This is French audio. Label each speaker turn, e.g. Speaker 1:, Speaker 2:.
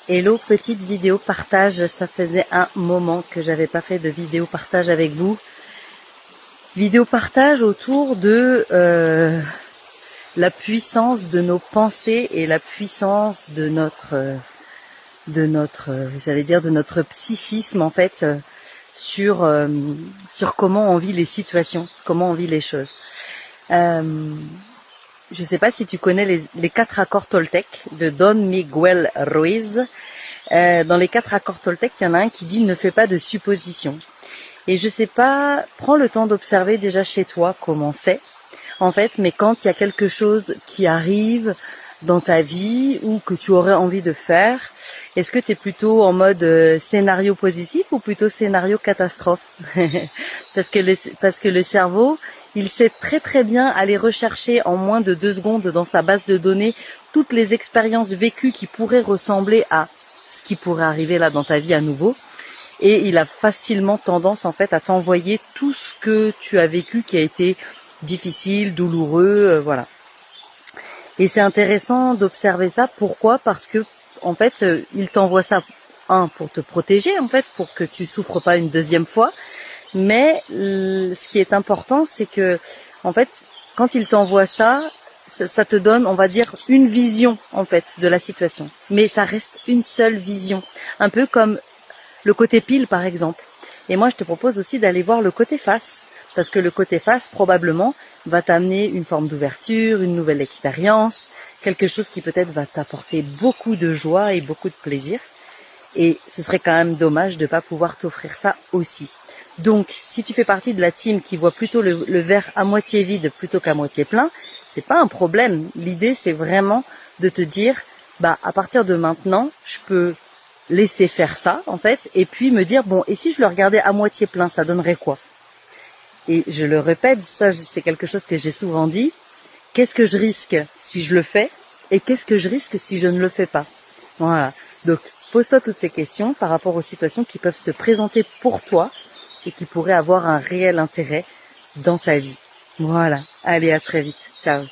Speaker 1: Hello, petite vidéo partage, ça faisait un moment que j'avais pas fait de vidéo partage avec vous. Vidéo partage autour de la puissance de nos pensées et la puissance de notre psychisme en fait sur comment on vit les situations, comment on vit les choses. Je sais pas si tu connais les 4 accords Toltec de Don Miguel Ruiz. Dans les 4 accords Toltec, il y en a un qui dit ne fais pas de suppositions. Et je sais pas, prends le temps d'observer déjà chez toi comment c'est, en fait, mais quand il y a quelque chose qui arrive dans ta vie ou que tu aurais envie de faire, est-ce que tu es plutôt en mode scénario positif ou plutôt scénario catastrophe? Parce que le cerveau, il sait très très bien aller rechercher en moins de 2 secondes dans sa base de données toutes les expériences vécues qui pourraient ressembler à ce qui pourrait arriver là dans ta vie à nouveau. Et il a facilement tendance en fait à t'envoyer tout ce que tu as vécu qui a été difficile, douloureux, voilà. Et c'est intéressant d'observer ça. Pourquoi? Parce que en fait, il t'envoie ça pour te protéger en fait, pour que tu souffres pas une deuxième fois. Mais ce qui est important, c'est que en fait, quand il t'envoie ça te donne, on va dire, une vision en fait de la situation. Mais ça reste une seule vision, un peu comme le côté pile par exemple. Et moi je te propose aussi d'aller voir le côté face, parce que le côté face probablement va t'amener une forme d'ouverture, une nouvelle expérience, quelque chose qui peut-être va t'apporter beaucoup de joie et beaucoup de plaisir. Et ce serait quand même dommage de pas pouvoir t'offrir ça aussi. Donc si tu fais partie de la team qui voit plutôt le verre à moitié vide plutôt qu'à moitié plein, c'est pas un problème. L'idée c'est vraiment de te dire, à partir de maintenant, je peux laisser faire ça en fait, et puis me dire bon, et si je le regardais à moitié plein, ça donnerait quoi? Et je le répète, ça c'est quelque chose que j'ai souvent dit, qu'est-ce que je risque si je le fais et qu'est-ce que je risque si je ne le fais pas? Voilà, donc pose-toi toutes ces questions par rapport aux situations qui peuvent se présenter pour toi et qui pourraient avoir un réel intérêt dans ta vie. Voilà, allez, à très vite, ciao.